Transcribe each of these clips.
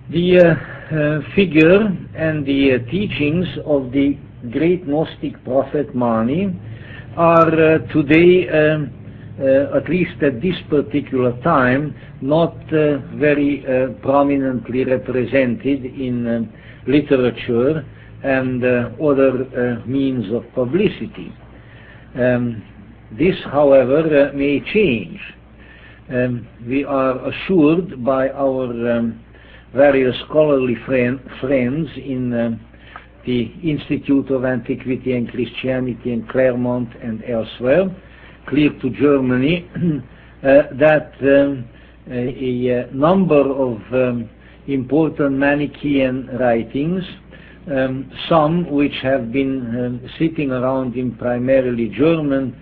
The figure and the teachings of the great Gnostic prophet Mani are today, at least at this particular time, not very prominently represented in literature and other means of publicity. This, however, may change. We are assured by our various scholarly friends in the Institute of Antiquity and Christianity in Claremont and elsewhere, clear to Germany, that a number of important Manichaean writings, some which have been sitting around in primarily German,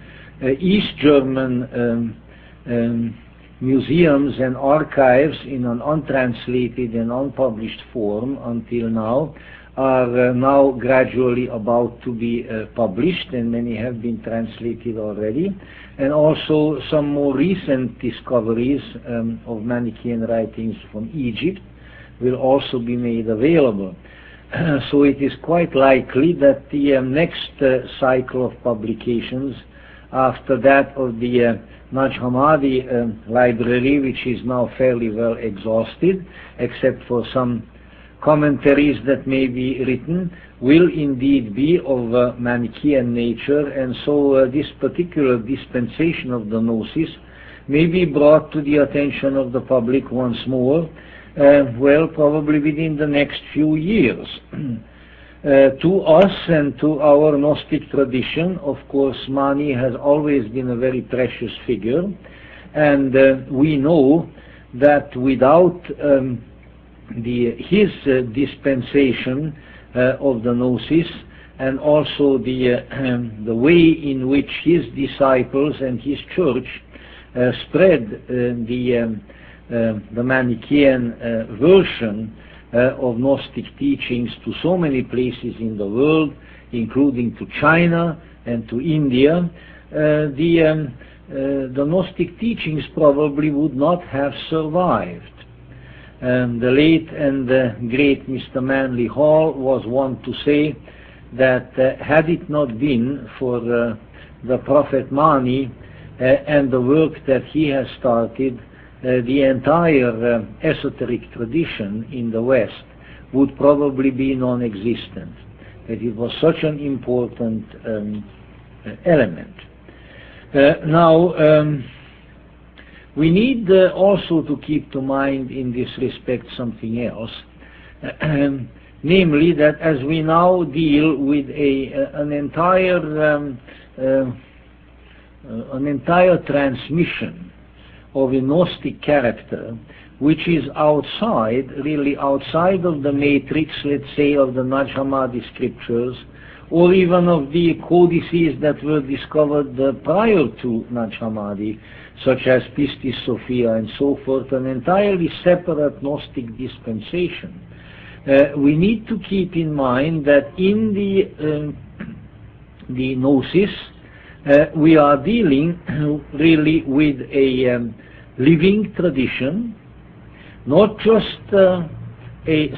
East German museums and archives in an untranslated and unpublished form until now, are now gradually about to be published, and many have been translated already. And also some more recent discoveries of Manichaean writings from Egypt will also be made available. So it is quite likely that the next cycle of publications after that of the Naj Hammadi library, which is now fairly well exhausted, except for some commentaries that may be written, will indeed be of Manichaean nature, and so this particular dispensation of the Gnosis may be brought to the attention of the public once more, well, probably within the next few years. To us and to our Gnostic tradition, of course, Mani has always been a very precious figure, and we know that without his dispensation of the Gnosis, and also the way in which his disciples and his church spread the Manichaean version of Gnostic teachings to so many places in the world, including to China and to India, the Gnostic teachings probably would not have survived. The late and great Mr. Manly Hall was one to say that had it not been for the Prophet Mani and the work that he has started, the entire esoteric tradition in the West would probably be non-existent. That it was such an important element. Now, we need also to keep to mind in this respect something else, namely that as we now deal with an entire transmission of a Gnostic character, which is really outside of the matrix, let's say, of the Naj Hammadi scriptures, or even of the codices that were discovered prior to Naj Hammadi, such as Pistis Sophia and so forth, an entirely separate Gnostic dispensation. We need to keep in mind that in the Gnosis, we are dealing really with a living tradition, not just a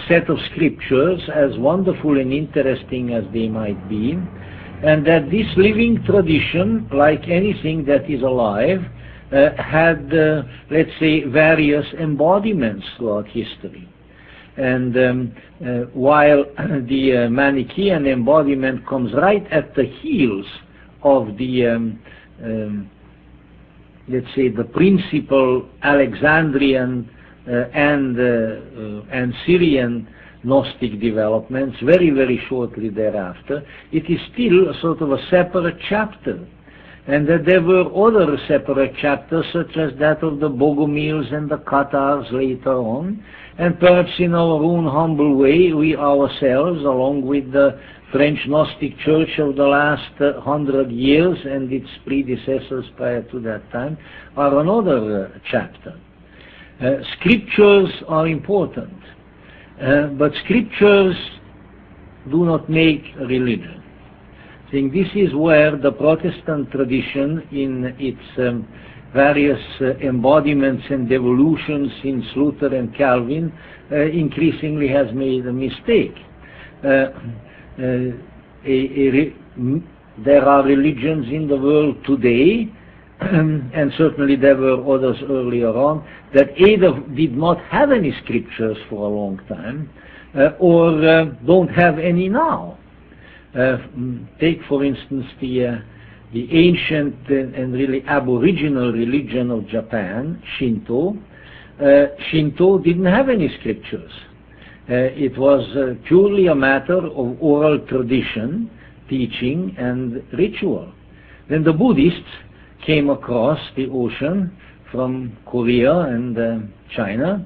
set of scriptures, as wonderful and interesting as they might be, and that this living tradition, like anything that is alive, had, let's say, various embodiments throughout history. And while the Manichaean embodiment comes right at the heels of the, let's say, the principal Alexandrian and Syrian Gnostic developments very, very shortly thereafter, it is still a sort of a separate chapter. And that there were other separate chapters, such as that of the Bogomils and the Cathars later on, and perhaps in our own humble way, we ourselves, along with the French Gnostic Church of the last 100 years and its predecessors prior to that time, are another chapter. Scriptures are important, but scriptures do not make religion. I think this is where the Protestant tradition in its various embodiments and devolutions since Luther and Calvin, increasingly has made a mistake. There are religions in the world today, and certainly there were others earlier on, that either did not have any scriptures for a long time, or don't have any now. Take, for instance, the ancient and really aboriginal religion of Japan, Shinto. Shinto didn't have any scriptures. It was purely a matter of oral tradition, teaching, and ritual. Then the Buddhists came across the ocean from Korea and China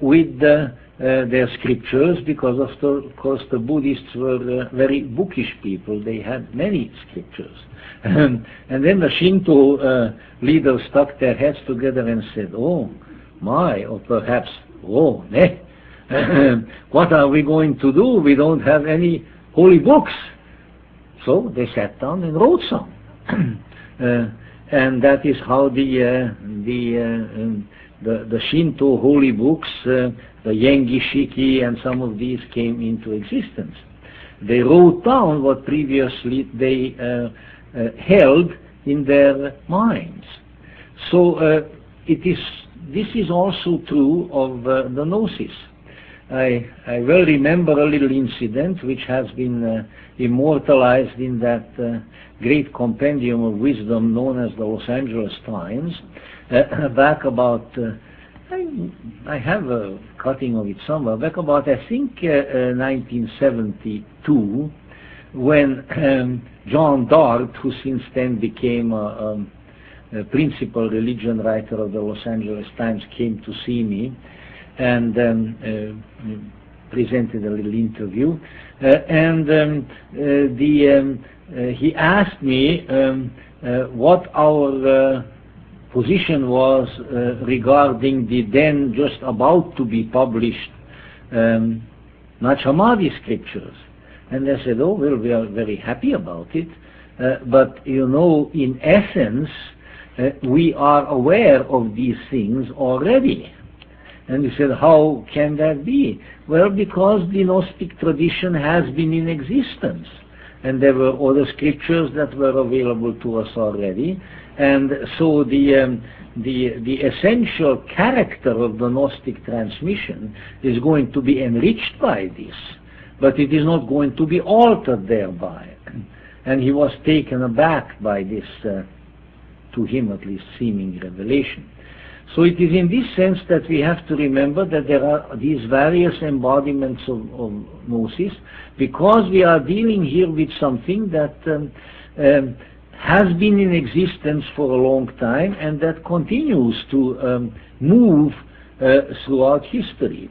with their scriptures, because of course the Buddhists were very bookish people. They had many scriptures. And then the Shinto leaders stuck their heads together and said, oh my, or perhaps, oh, ne, what are we going to do? We don't have any holy books. So they sat down and wrote some. And that is how the Shinto holy books, the Yengi Shiki and some of these came into existence. They wrote down what previously they held in their minds. So this is also true of the Gnosis. I well remember a little incident which has been immortalized in that great compendium of wisdom known as the Los Angeles Times, back about, I have a cutting of it somewhere, back about, I think, 1972, when John Dart, who since then became a principal religion writer of the Los Angeles Times, came to see me and presented a little interview, he asked me what our position was regarding the then just about to be published Nachamadi scriptures. And I said, oh, well, we are very happy about it, but you know, in essence, we are aware of these things already. And he said, how can that be? Well, because the Gnostic tradition has been in existence, and there were other scriptures that were available to us already, and so the essential character of the Gnostic transmission is going to be enriched by this, but it is not going to be altered thereby. And he was taken aback by this, to him at least, seeming revelation. So it is in this sense that we have to remember that there are these various embodiments of Gnosis, because we are dealing here with something that has been in existence for a long time and that continues to move throughout history.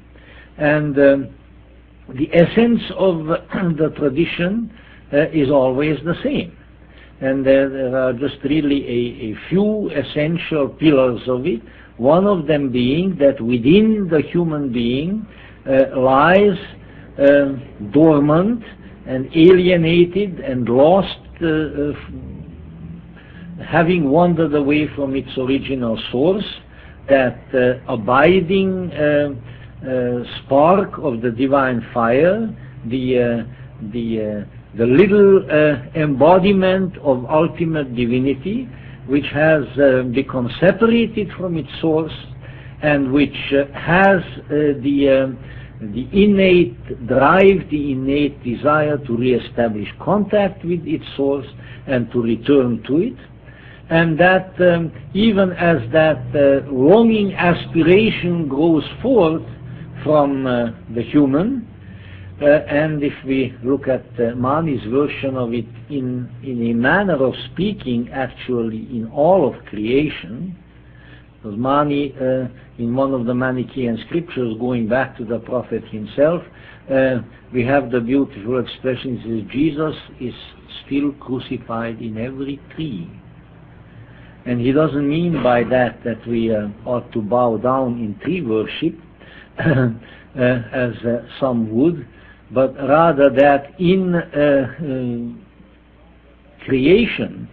And the essence of the tradition is always the same. And there are just really a few essential pillars of it. One of them being that within the human being lies dormant and alienated and lost, having wandered away from its original source, that abiding spark of the divine fire, the little embodiment of ultimate divinity, which has become separated from its source, and which has the innate drive, the innate desire to re-establish contact with its source and to return to it. And that even as that longing aspiration grows forth from the human, and if we look at Mani's version of it in a manner of speaking, actually in all of creation, because Mani, in one of the Manichaean scriptures, going back to the prophet himself, we have the beautiful expression, it says, Jesus is still crucified in every tree. And he doesn't mean by that that we ought to bow down in tree worship, as some would, but rather that in creation,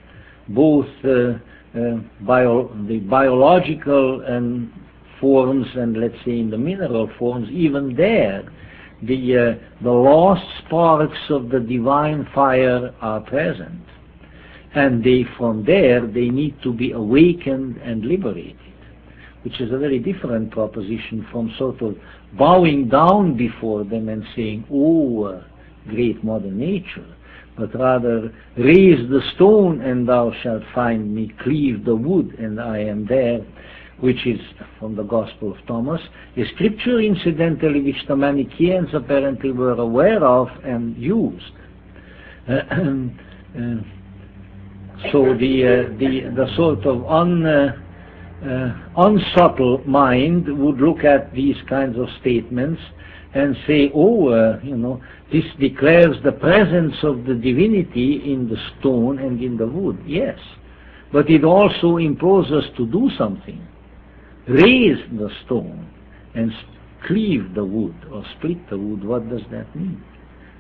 both the biological forms, and let's say in the mineral forms, even there, the lost sparks of the divine fire are present. And from there, they need to be awakened and liberated, which is a very different proposition from sort of bowing down before them and saying, oh, great Mother Nature, but rather, raise the stone and thou shalt find me, cleave the wood and I am there, which is from the Gospel of Thomas, a scripture incidentally which the Manichaeans apparently were aware of and used. So the sort of unsubtle mind would look at these kinds of statements and say, oh, this declares the presence of the divinity in the stone and in the wood. Yes, but it also implores us to do something. Raise the stone and cleave the wood or split the wood. What does that mean?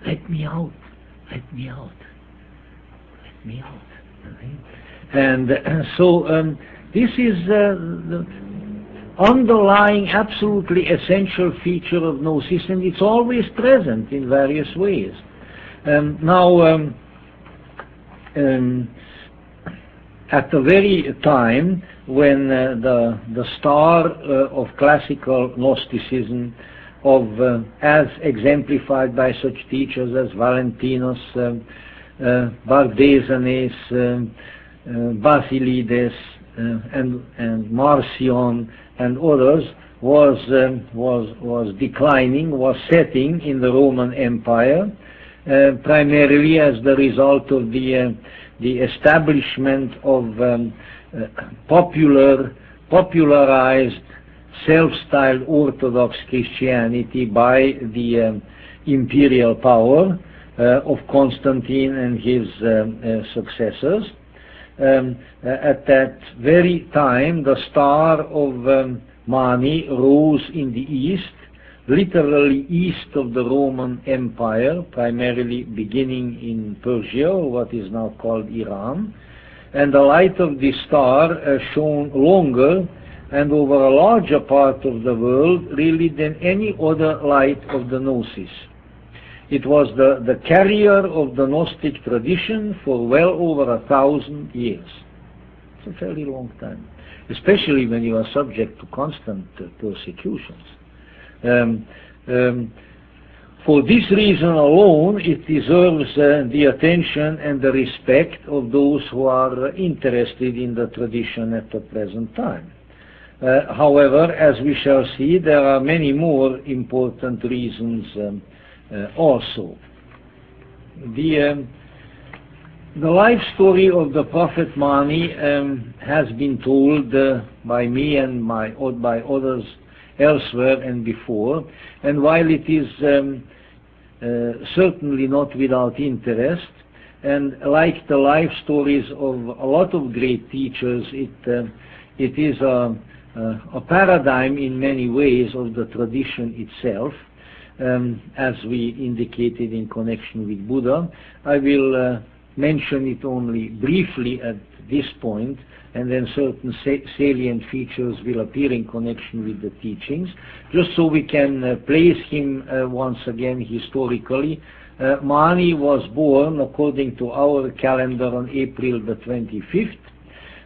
Let me out. Let me out. Let me out. And so this is the underlying, absolutely essential feature of Gnosis, and it's always present in various ways. Now, at the very time when the star of classical Gnosticism, as exemplified by such teachers as Valentinus, Bardesanes, Basilides, and Marcion and others, was declining, was setting in the Roman Empire, primarily as the result of the establishment of popularized, self-styled Orthodox Christianity by the imperial power of Constantine and his successors. At that very time, the star of Mani rose in the east, literally east of the Roman Empire, primarily beginning in Persia, or what is now called Iran, and the light of this star shone longer and over a larger part of the world really than any other light of the Gnosis. It was the carrier of the Gnostic tradition for well over 1,000 years. It's a fairly long time, especially when you are subject to constant persecutions. For this reason alone, it deserves the attention and the respect of those who are interested in the tradition at the present time. However, as we shall see, there are many more important reasons also. The life story of the Prophet Mani has been told by me and by others elsewhere and before, and while it is certainly not without interest, and like the life stories of a lot of great teachers, it is a paradigm in many ways of the tradition itself, as we indicated in connection with Buddha. I will mention it only briefly at this point, and then certain salient features will appear in connection with the teachings, just so we can place him once again historically. Mani was born, according to our calendar, on April the 25th,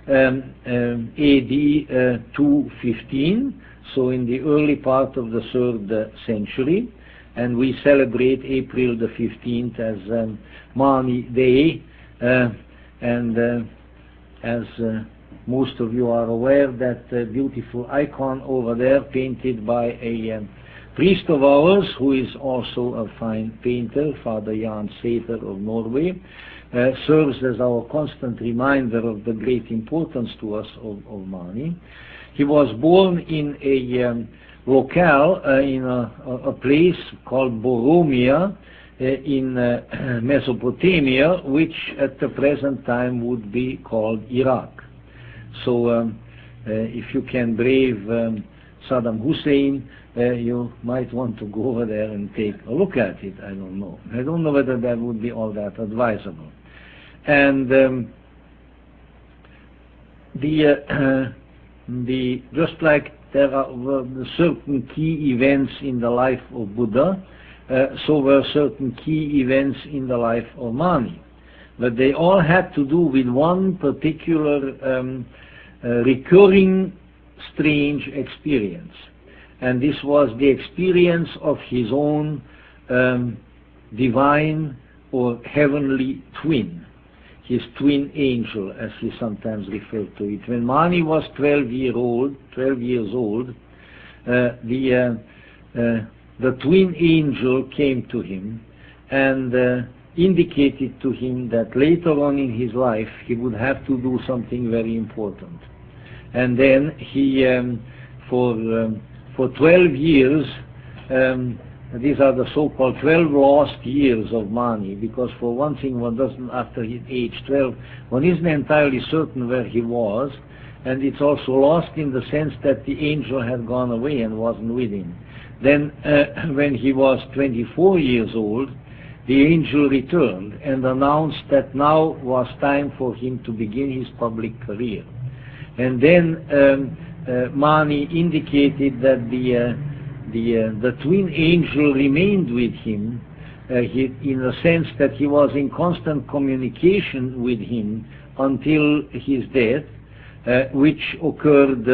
AD 215, so in the early part of the 3rd century, and we celebrate April the 15th as Mani Day, and as most of you are aware, that beautiful icon over there, painted by a priest of ours, who is also a fine painter, Father Jan Sæther of Norway, serves as our constant reminder of the great importance to us of Mani. He was born in a locale, in a place called Boromia, in Mesopotamia, which at the present time would be called Iraq. So if you can brave Saddam Hussein, you might want to go over there and take a look at it. I don't know. I don't know whether that would be all that advisable. And just like there were certain key events in the life of Buddha, so were certain key events in the life of Mani. But they all had to do with one particular recurring strange experience. And this was the experience of his own divine or heavenly twin, his twin angel, as he sometimes referred to it. When Mani was 12 years old, the twin angel came to him and indicated to him that later on in his life he would have to do something very important. And then he, for 12 years, these are the so-called 12 lost years of Mani, because for one thing, one doesn't, after his age 12, one isn't entirely certain where he was, and it's also lost in the sense that the angel had gone away and wasn't with him. Then, when he was 24 years old, the angel returned and announced that now was time for him to begin his public career. And then Mani indicated that the twin angel remained with him in the sense that he was in constant communication with him until his death, which occurred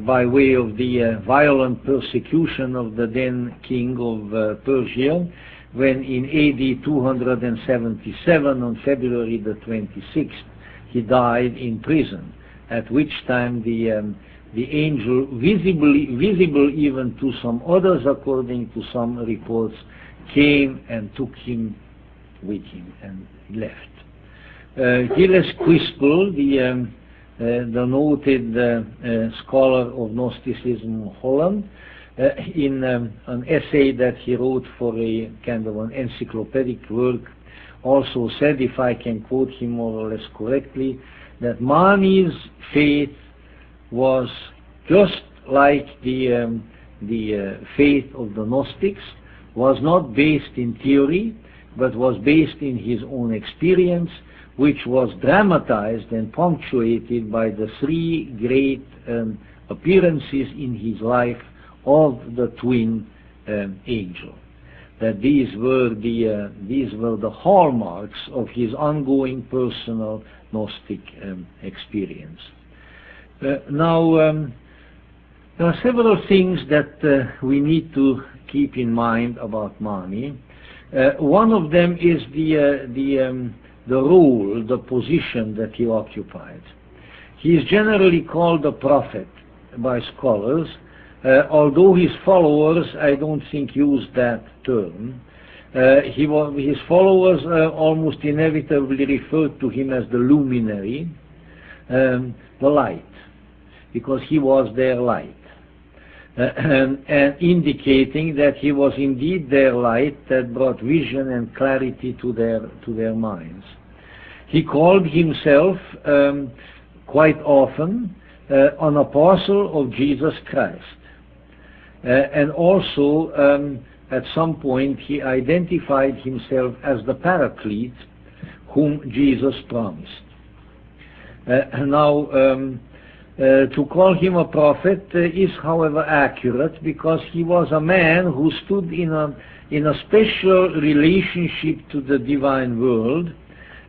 by way of the violent persecution of the then king of Persia, when in AD 277, on February the 26th, he died in prison, at which time the angel, visible even to some others according to some reports, came and took him with him and left. Gilles Quispel, the noted scholar of Gnosticism, Holland, in an essay that he wrote for a kind of an encyclopedic work, also said, if I can quote him more or less correctly, that Mani's faith was just like the faith of the Gnostics, was not based in theory, but was based in his own experience, which was dramatized and punctuated by the three great appearances in his life of the twin angel. That these were the hallmarks of his ongoing personal Gnostic experience. Now, there are several things that we need to keep in mind about Mani. One of them is the role, the position that he occupied. He is generally called a prophet by scholars, although his followers, I don't think, use that term. His followers almost inevitably referred to him as the luminary, the light, because he was their light, and indicating that he was indeed their light that brought vision and clarity to their minds. He called himself quite often an apostle of Jesus Christ. And also, at some point, he identified himself as the Paraclete whom Jesus promised. To call him a prophet is, however, accurate, because he was a man who stood in a special relationship to the divine world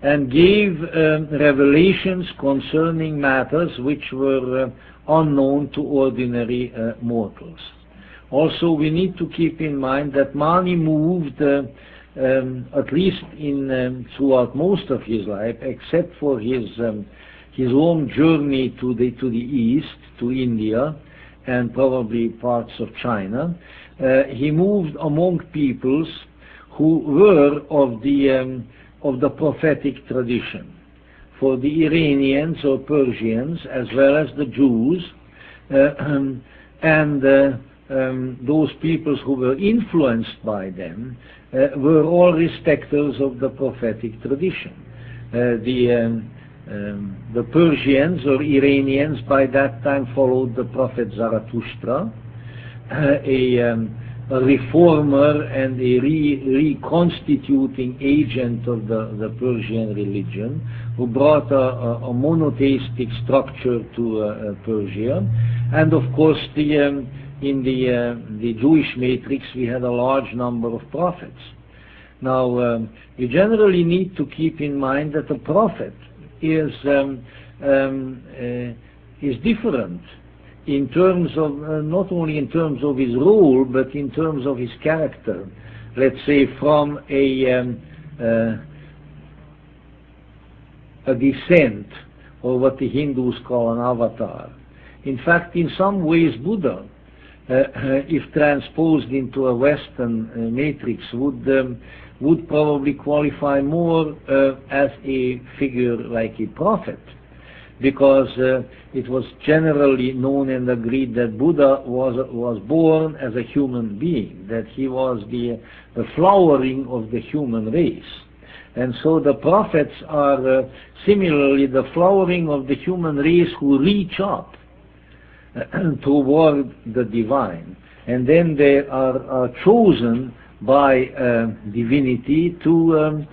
and gave revelations concerning matters which were unknown to ordinary mortals. Also, we need to keep in mind that Mani moved, at least throughout most of his life, except for his long journey to the east, to India, and probably parts of China. He moved among peoples who were of the prophetic tradition. For the Iranians or Persians, as well as the Jews, and those peoples who were influenced by them, were all respecters of the prophetic tradition. The Persians or Iranians by that time followed the prophet Zarathustra, a reformer and a reconstituting agent of the Persian religion, who brought a monotheistic structure to Persia. And of course, in the Jewish matrix, we had a large number of prophets. Now, you generally need to keep in mind that a prophet is different in terms of, not only in terms of his role, but in terms of his character. Let's say from a descent, or what the Hindus call an avatar. In fact, in some ways, Buddha, if transposed into a Western matrix, would probably qualify more as a figure like a prophet, because it was generally known and agreed that Buddha was born as a human being, that he was the flowering of the human race. And so the prophets are similarly the flowering of the human race who reach up toward the divine, and then they are chosen by divinity to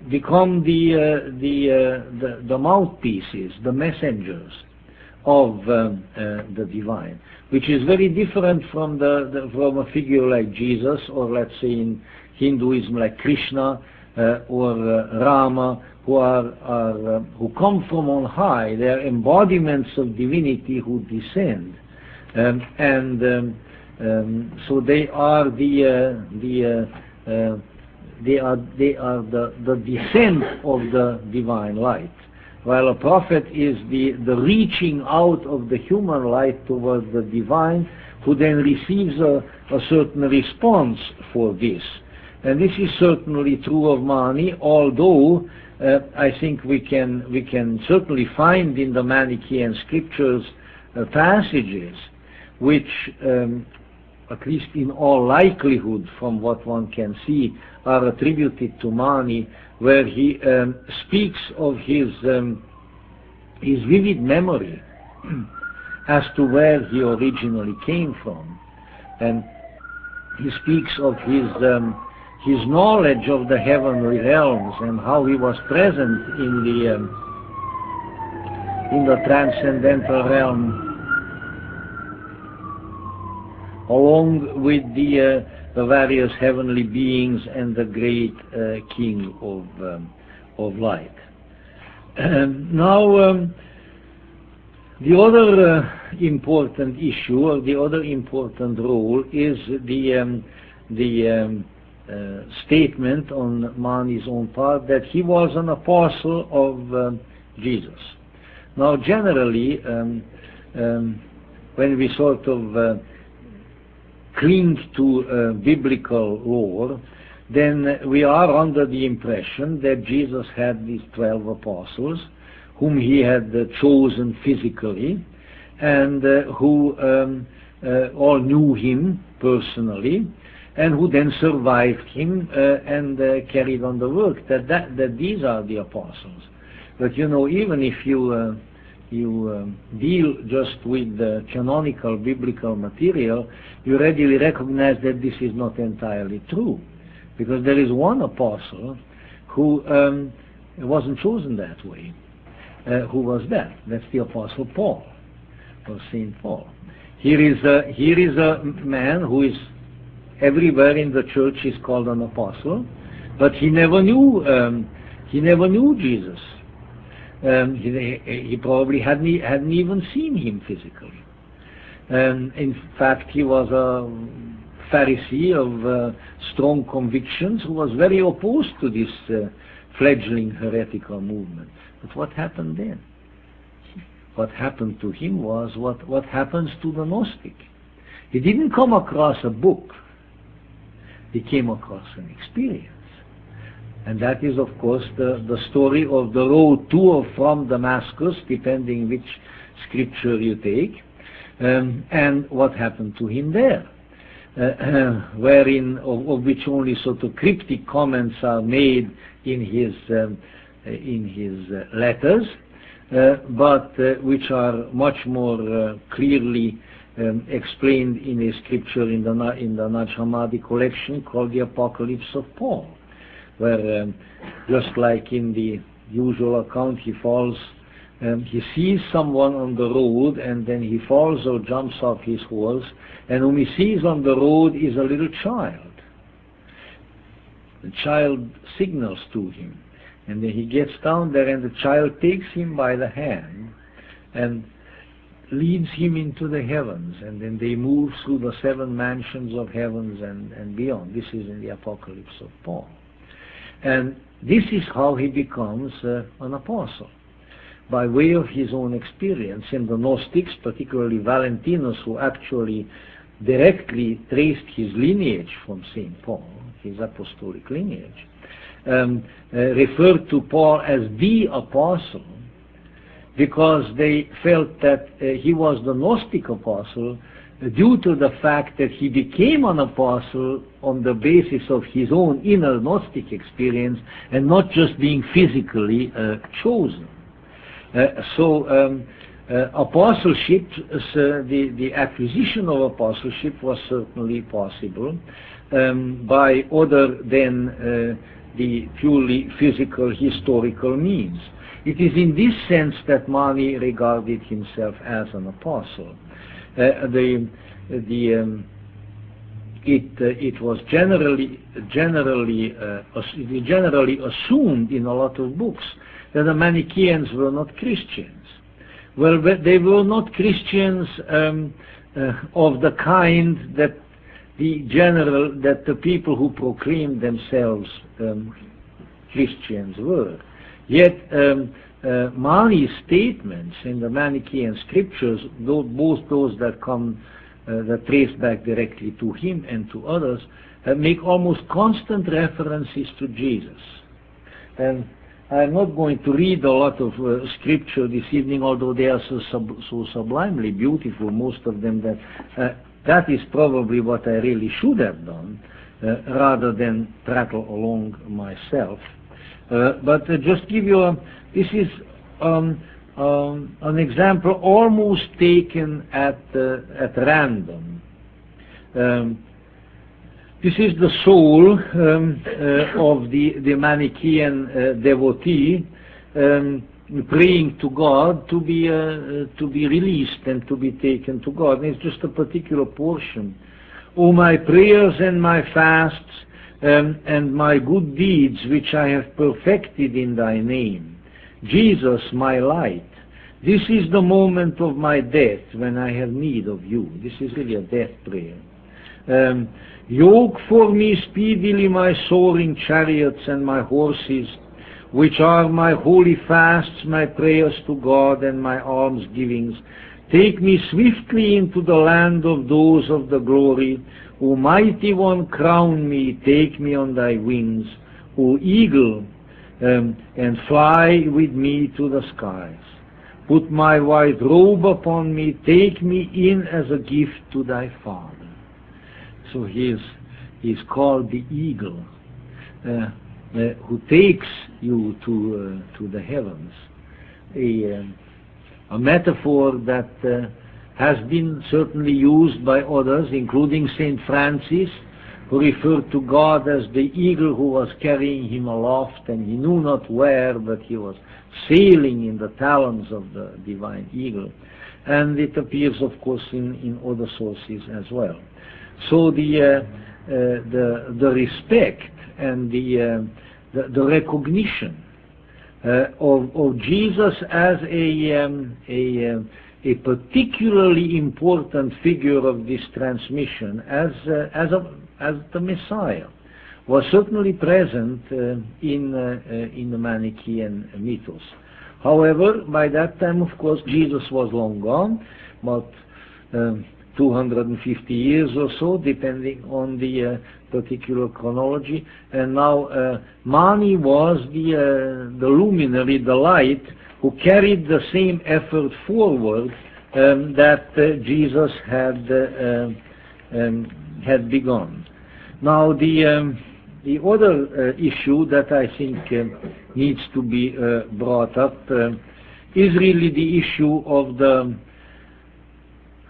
become the mouthpieces, the messengers of the divine, which is very different from from a figure like Jesus, or let's say in Hinduism like Krishna or Rama, who come from on high. They are embodiments of divinity who descend, so they are the descent of the divine light, while a prophet is the reaching out of the human light towards the divine, who then receives a certain response for this. And this is certainly true of Mani, although I think we can certainly find in the Manichaean scriptures passages which, at least in all likelihood from what one can see, are attributed to Mani, where he speaks of his vivid memory as to where he originally came from, and he speaks of his knowledge of the heavenly realms and how he was present in the transcendental realm, along with the various heavenly beings and the great King of light. Now, the other important issue, or the other important role, is the statement on Mani's own part that he was an apostle of Jesus. Now, generally, when we sort of cling to biblical lore, then we are under the impression that Jesus had these 12 apostles, whom he had chosen physically, and who all knew him personally, and who then survived him and carried on the work. That these are the apostles. But you know, even if you deal just with the canonical biblical material, you readily recognize that this is not entirely true, because there is one apostle who wasn't chosen that way. Who was that? That's the Apostle Paul, or Saint Paul. Here is a man who is everywhere in the church is called an apostle, but he never knew Jesus. He probably hadn't even seen him physically. In fact, he was a Pharisee of strong convictions who was very opposed to this fledgling heretical movement. But what happened then? What happened to him was what happens to the Gnostic. He didn't come across a book. He came across an experience. And that is, of course, the story of the road to or from Damascus, depending which scripture you take, and what happened to him there, wherein of which only sort of cryptic comments are made in his letters, but which are much more clearly explained in a scripture in the Naj Hammadi collection called the Apocalypse of Paul, where just like in the usual account, he sees someone on the road, and then he falls or jumps off his horse, and whom he sees on the road is a little child. The child signals to him, and then he gets down there, and the child takes him by the hand and leads him into the heavens, and then they move through the 7 mansions of heavens and beyond. This is in the Apocalypse of Paul. And this is how he becomes an apostle, by way of his own experience. And the Gnostics, particularly Valentinus, who actually directly traced his lineage from St. Paul, his apostolic lineage, referred to Paul as the apostle, because they felt that he was the Gnostic apostle due to the fact that he became an apostle on the basis of his own inner Gnostic experience and not just being physically chosen. Apostleship, the acquisition of apostleship was certainly possible by other than the purely physical historical means. It is in this sense that Mani regarded himself as an apostle. It was generally assumed in a lot of books that the Manichaeans were not Christians. Well, they were not Christians of the kind that the people who proclaimed themselves Christians were. Yet Mani's statements in the Manichaean scriptures, both those that trace back directly to him and to others, make almost constant references to Jesus. And I'm not going to read a lot of scripture this evening, although they are so sublimely beautiful, most of them, that is probably what I really should have done, rather than prattle along myself. But just give you this is an example almost taken at random. This is the soul of the Manichaean devotee praying to God to be released and to be taken to God. And it's just a particular portion. O my prayers and my fasts, and my good deeds which I have perfected in thy name. Jesus, my light, this is the moment of my death when I have need of you. This is really a death prayer. Yoke for me speedily my soaring chariots and my horses, which are my holy fasts, my prayers to God, and my almsgivings. Take me swiftly into the land of those of the glory. O mighty one, crown me, take me on thy wings, O eagle, and fly with me to the skies. Put my white robe upon me, take me in as a gift to thy Father. So he is called the eagle, who takes you to the heavens. A metaphor that has been certainly used by others, including St. Francis, who referred to God as the eagle who was carrying him aloft, and he knew not where, but he was sailing in the talons of the divine eagle. And it appears, of course, in other sources as well. So the respect and the recognition of Jesus as a particularly important figure of this transmission, as the Messiah, was certainly present in the Manichaean mythos. However, by that time, of course, Jesus was long gone, about 250 years or so, depending on the particular chronology. And now Mani was the luminary, the light, who carried the same effort forward that Jesus had begun. Now the other issue that I think needs to be brought up is really the issue of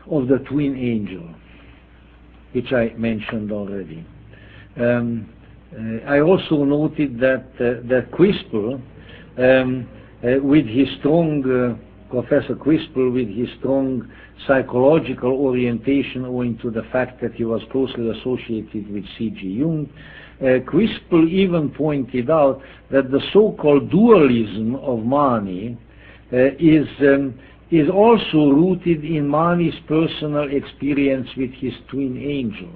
of the twin angel, which I mentioned already. I also noted that Quispel, with his strong Professor Quispel, with his strong psychological orientation owing to the fact that he was closely associated with C.G. Jung, Quispel even pointed out that the so-called dualism of Mani is also rooted in Mani's personal experience with his twin angel,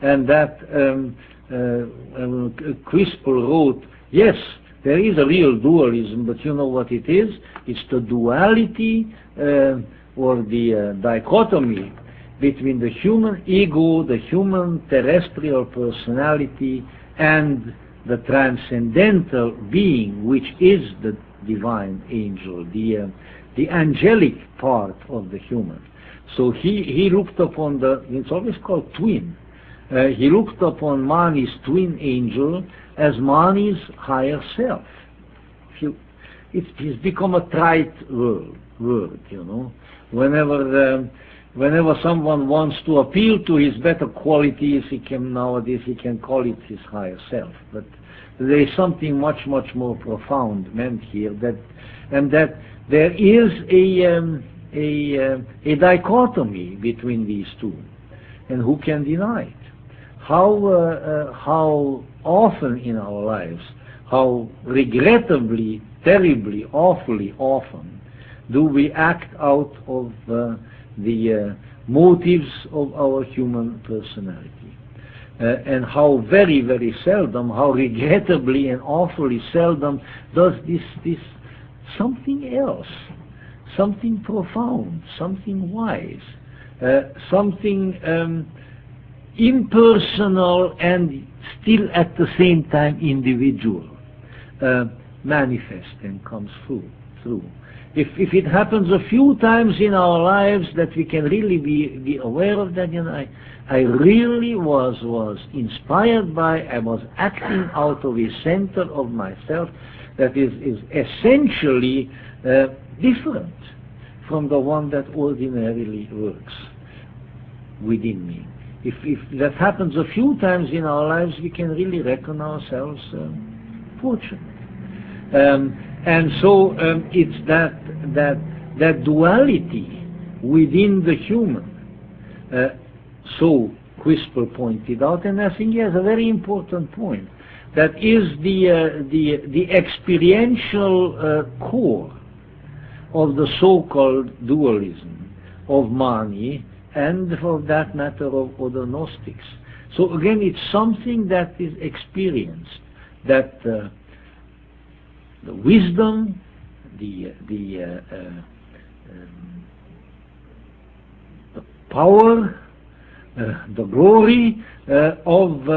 and that Quispel wrote, yes, there is a real dualism, but you know what it is? It's the duality or the dichotomy between the human ego, the human terrestrial personality, and the transcendental being, which is the divine angel, the angelic part of the human. So he looked upon it's always called twin. He looked upon Mani's twin angel as Mani's higher self. It's become a trite word, you know. Whenever someone wants to appeal to his better qualities, nowadays he can call it his higher self. But there is something much, much more profound meant here, that there is a dichotomy between these two, and who can deny it? How often in our lives, how regrettably, terribly, awfully often do we act out of the motives of our human personality, and how very, very seldom, how regrettably and awfully seldom does this something else, something profound, something wise, something impersonal and still at the same time individual, manifest and comes through. If it happens a few times in our lives that we can really be aware of that, you know, I really was inspired by, I was acting out of a center of myself that is essentially different from the one that ordinarily works within me. If that happens a few times in our lives, we can really reckon ourselves fortunate. And so it's that duality within the human. So Quispel pointed out, and I think he has a very important point. That is the experiential core of the so-called dualism of Mani, and for that matter of other Gnostics. So again, it's something that is experienced, that the wisdom, the power, the glory of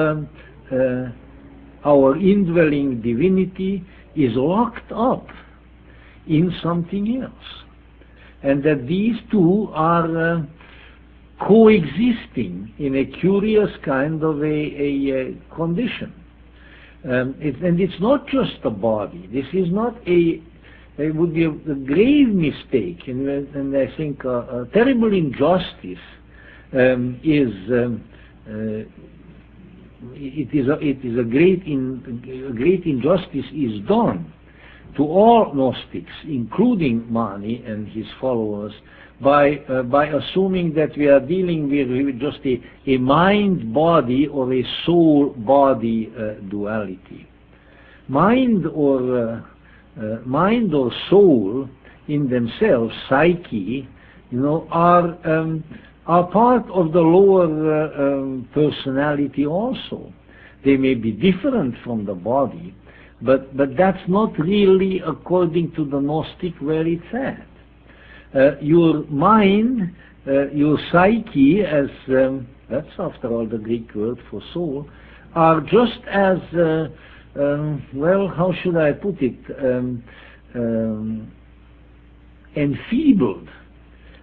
our indwelling divinity is locked up in something else, and that these two are coexisting in a curious kind of a condition. And it's not just the body. This is not it would be a grave mistake, and I think a terrible injustice a great injustice is done to all Gnostics, including Mani and his followers, by assuming that we are dealing with just a mind-body or a soul-body duality. Mind or soul in themselves, psyche, are part of the lower personality also. They may be different from the body, but that's not really according to the Gnostic where it's at. Your mind, your psyche, as that's after all the Greek word for soul, are just as, well, how should I put it, enfeebled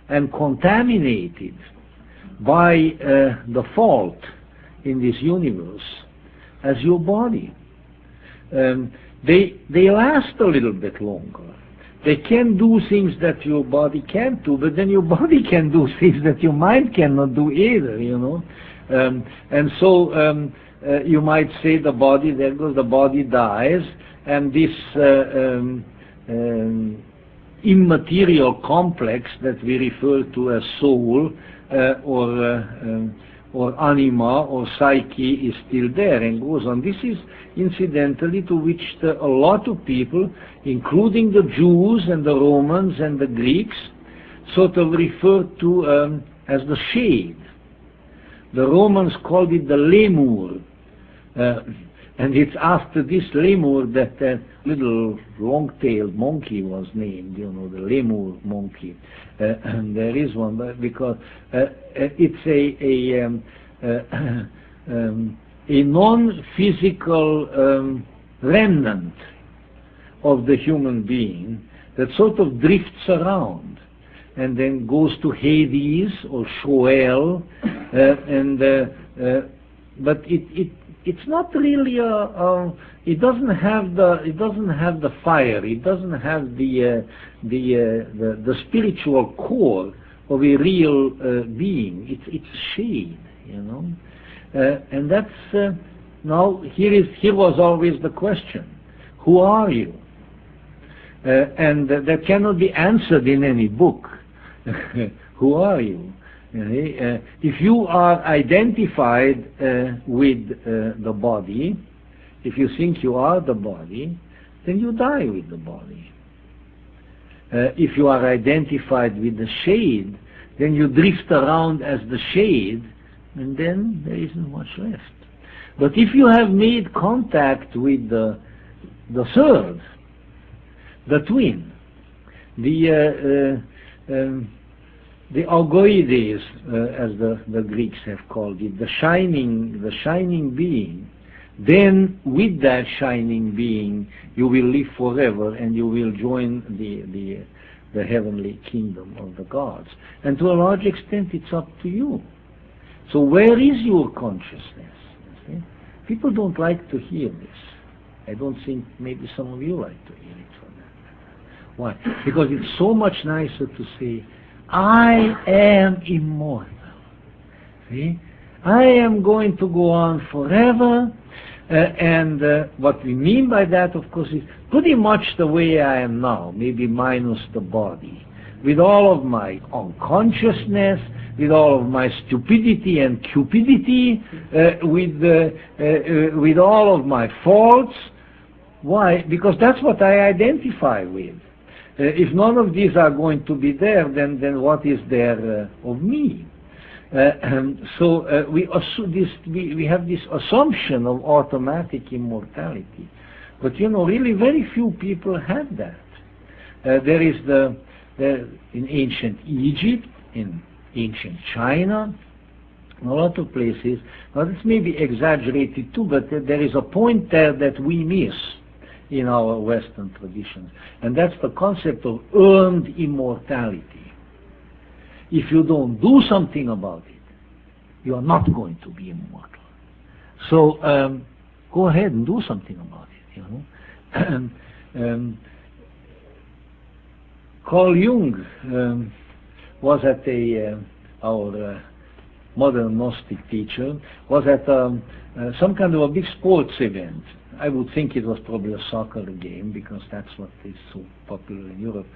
and contaminated by the fault in this universe as your body. They last a little bit longer. They can do things that your body can't do, but then your body can do things that your mind cannot do either, you know. And so you might say the body, there goes the body dies, and this immaterial complex that we refer to as soul or anima or psyche is still there and goes on. This is incidentally to which a lot of people, including the Jews and the Romans and the Greeks, sort of refer to as the shade. The Romans called it the lemur, and it's after this lemur that that little long-tailed monkey was named, you know, the lemur monkey. And there is one, but because it's a non-physical remnant of the human being that sort of drifts around and then goes to Hades or Sheol, but it's not really it doesn't have the fire, it doesn't have the spiritual core of a real being. It's shade, you know. And that's now here was always the question: who are you? And that cannot be answered in any book. Who are you? If you are identified with the body, if you think you are the body, then you die with the body. If you are identified with the shade, then you drift around as the shade, and then there isn't much left. But if you have made contact with the third, the twin, the algoides, as the Greeks have called it, the shining being, then with that shining being you will live forever and you will join the heavenly kingdom of the gods. And to a large extent it's up to you. So where is your consciousness? See? People don't like to hear this. I don't think maybe some of you like to hear it for that. Why? Because it's so much nicer to say, I am immortal. See? I am going to go on forever, and what we mean by that, of course, is pretty much the way I am now, maybe minus the body, with all of my unconsciousness, with all of my stupidity and cupidity, with all of my faults. Why? Because that's what I identify with. If none of these are going to be there, then what is there of me? So we have this assumption of automatic immortality, but you know, really very few people have that. There is in ancient Egypt, in ancient China, in a lot of places. Now this may be exaggerated too, but there is a point there that we miss in our Western traditions, and that's the concept of earned immortality. If you don't do something about it, you are not going to be immortal. So go ahead and do something about it, you know. Carl Jung was at our modern Gnostic teacher, was at some kind of a big sports event. I would think it was probably a soccer game, because that's what is so popular in Europe.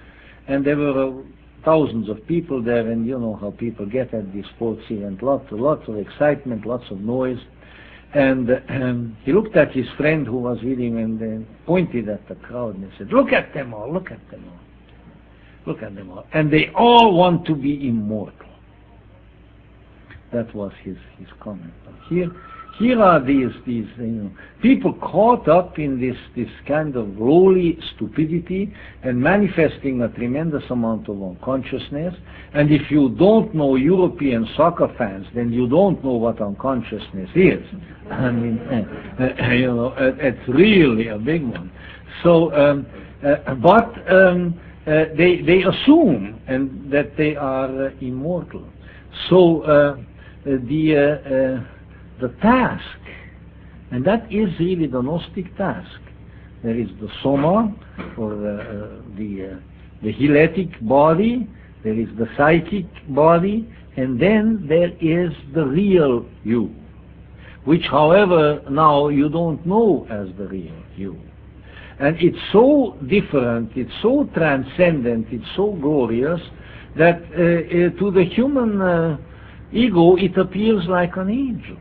And there were thousands of people there, and you know how people get at this sports event, lots of excitement, lots of noise. And he looked at his friend who was with him and then pointed at the crowd and said, "Look at them all, look at them all. Look at them all. And they all want to be immortal." That was his comment. Here are these you know, people caught up in this kind of lowly stupidity and manifesting a tremendous amount of unconsciousness. And if you don't know European soccer fans, then you don't know what unconsciousness is. I mean, you know, it's really a big one. So, but they assume and that they are immortal. So the task, and that is really the Gnostic task. There is the Soma, or the the heletic body, there is the psychic body, and then there is the real you, which, however, now you don't know as the real you. And it's so different, it's so transcendent, it's so glorious, that to the human ego it appears like an angel.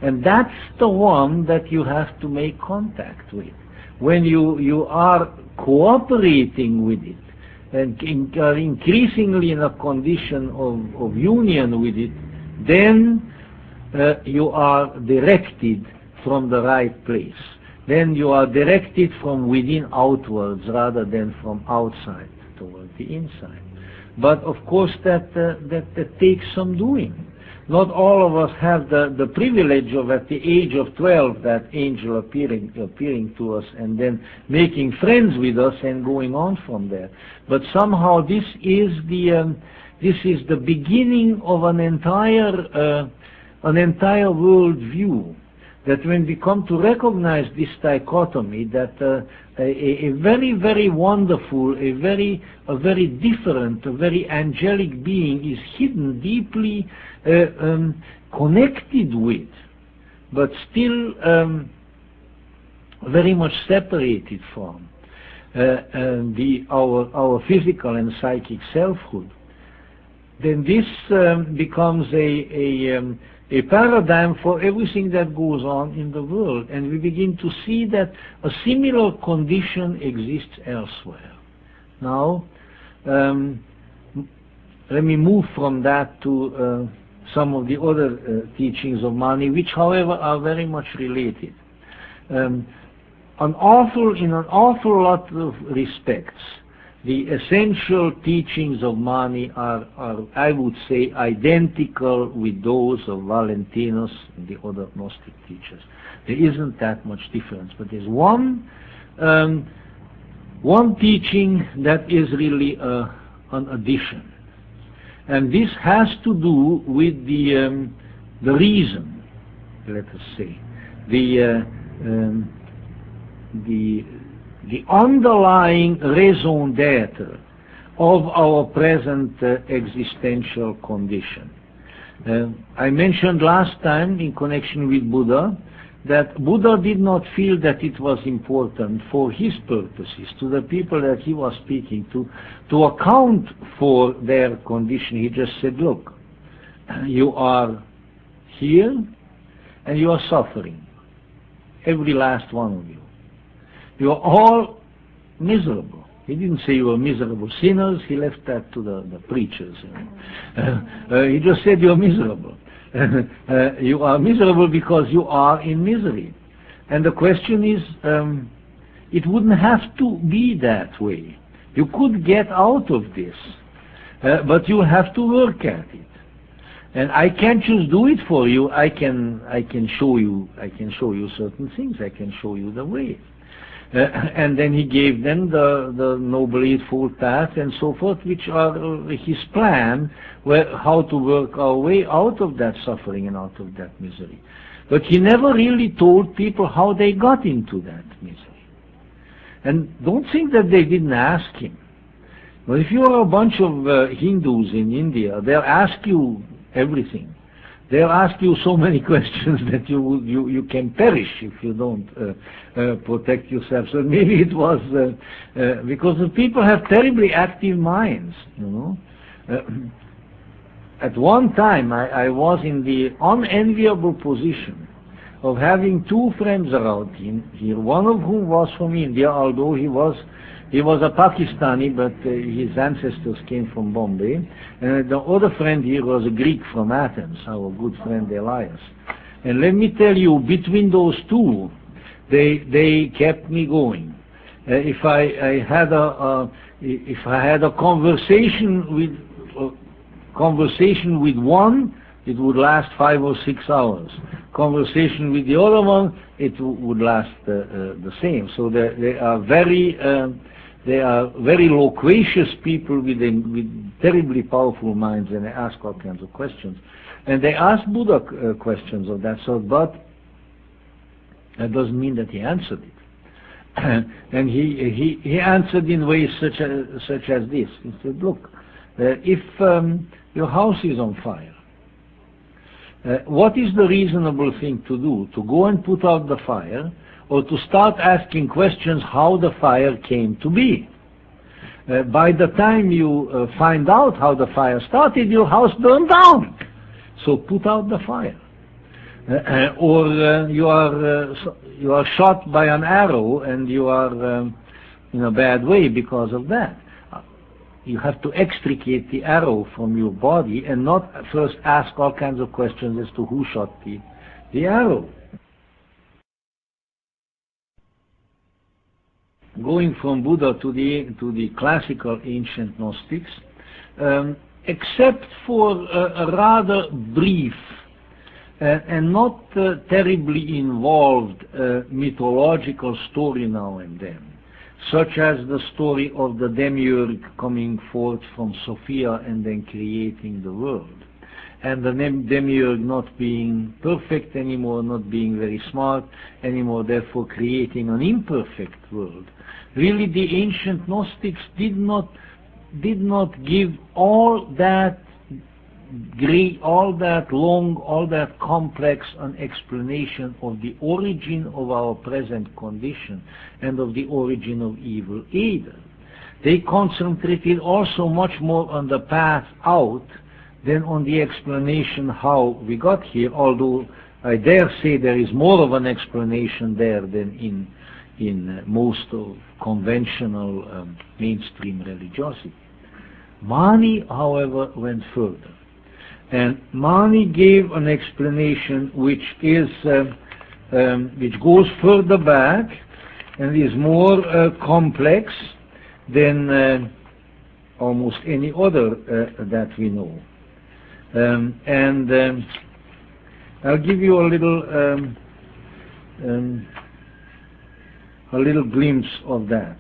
And that's the one that you have to make contact with. When you are cooperating with it, and are increasingly in a condition of union with it, then you are directed from the right place. Then you are directed from within outwards rather than from outside toward the inside. But of course that takes some doing. Not all of us have the privilege of, at the age of 12, that angel appearing to us and then making friends with us and going on from there. But somehow this is the beginning of an entire world view. That when we come to recognize this dichotomy, that a very, very wonderful, a very different, a very angelic being is hidden, deeply connected with, but still very much separated from our physical and psychic selfhood, then this becomes a paradigm for everything that goes on in the world, and we begin to see that a similar condition exists elsewhere. Now, let me move from that to some of the other teachings of Mani, which, however, are very much related. In an awful lot of respects, the essential teachings of Mani are, I would say, identical with those of Valentinus and the other Gnostic teachers. There isn't that much difference, but there's one teaching that is really an addition, and this has to do with the reason, let us say, the underlying raison d'être of our present existential condition. I mentioned last time in connection with Buddha that Buddha did not feel that it was important for his purposes, to the people that he was speaking to account for their condition. He just said, look, you are here and you are suffering, every last one of you. You are all miserable. He didn't say you were miserable sinners. He left that to the preachers. He just said you are miserable. You are miserable because you are in misery. And the question is, it wouldn't have to be that way. You could get out of this, but you have to work at it. And I can't just do it for you. I can show you certain things. I can show you the way. And then he gave them the Noble Eightfold Path and so forth, which are his plan, how to work our way out of that suffering and out of that misery. But he never really told people how they got into that misery. And don't think that they didn't ask him. Well, if you are a bunch of Hindus in India, they'll ask you everything. They'll ask you so many questions that you can perish if you don't protect yourself. So maybe it was because the people have terribly active minds, you know. At one time, I was in the unenviable position of having two friends around here, one of whom was from India, although he was a Pakistani, but his ancestors came from Bombay. And the other friend here was a Greek from Athens, our good friend Elias. And let me tell you, between those two, they kept me going. If I had a conversation with one, it would last 5 or 6 hours. Conversation with the other one, it would last the same. So they are very loquacious people with terribly powerful minds, and they ask all kinds of questions. And they ask Buddha questions of that sort, but that doesn't mean that he answered it. And he answered in ways such as this. He said, look, if your house is on fire, what is the reasonable thing to do? To go and put out the fire, or to start asking questions how the fire came to be? By the time you find out how the fire started, your house burned down. So put out the fire. Or you are shot by an arrow and you are in a bad way because of that. You have to extricate the arrow from your body and not first ask all kinds of questions as to who shot the arrow. Going from Buddha to the classical ancient Gnostics, except for a rather brief and not terribly involved mythological story now and then, such as the story of the demiurge coming forth from Sophia and then creating the world, and the demiurge not being perfect anymore, not being very smart anymore, therefore creating an imperfect world. Really, the ancient Gnostics did not give all that great, all that long, all that complex an explanation of the origin of our present condition and of the origin of evil either. They concentrated also much more on the path out than on the explanation how we got here, although I dare say there is more of an explanation there than in most of conventional mainstream religiosity. Mani, however, went further. And Mani gave an explanation which goes further back and is more complex than almost any other that we know. I'll give you a little glimpse of that.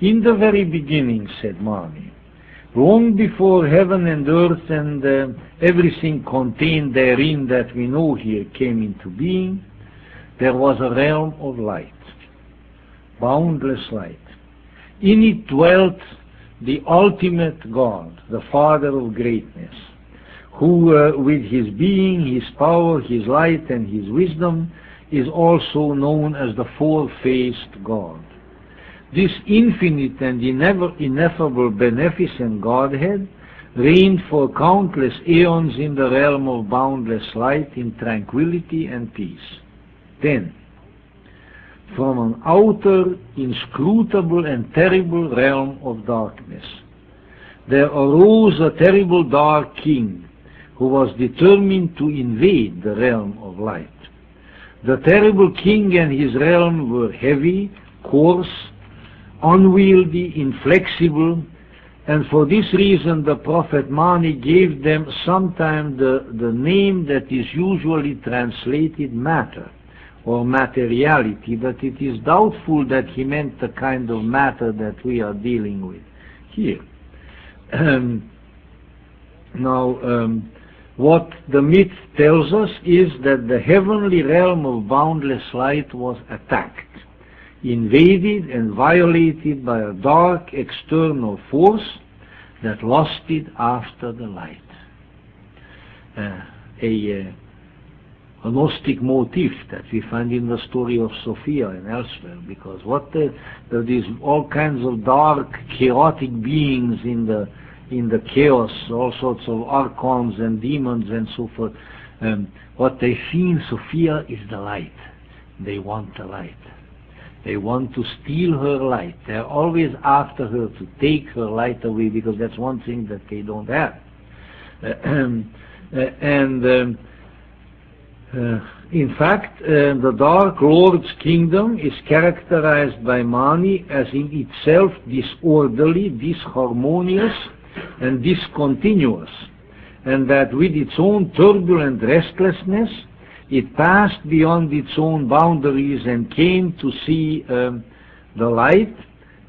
In the very beginning, said Mani, long before heaven and earth and everything contained therein that we know here came into being, there was a realm of light, boundless light. In it dwelt the ultimate God, the Father of greatness, who with his being, his power, his light, and his wisdom is also known as the four-faced God. This infinite and ineffable beneficent Godhead reigned for countless aeons in the realm of boundless light in tranquility and peace. Then, from an outer, inscrutable and terrible realm of darkness, there arose a terrible dark king who was determined to invade the realm of light. The terrible king and his realm were heavy, coarse, unwieldy, inflexible, and for this reason the prophet Mani gave them sometimes the name that is usually translated matter or materiality, but it is doubtful that he meant the kind of matter that we are dealing with here. What the myth tells us is that the heavenly realm of boundless light was attacked, invaded and violated by a dark external force that lusted after the light. A Gnostic motif that we find in the story of Sophia and elsewhere, because there is all kinds of dark, chaotic beings in the chaos, all sorts of archons and demons and so forth. What they see in Sophia is the light. They want the light. They want to steal her light. They're always after her to take her light away, because that's one thing that they don't have. In fact, the Dark Lord's kingdom is characterized by Mani as in itself disorderly, disharmonious, and discontinuous, and that with its own turbulent restlessness it passed beyond its own boundaries and came to see the light.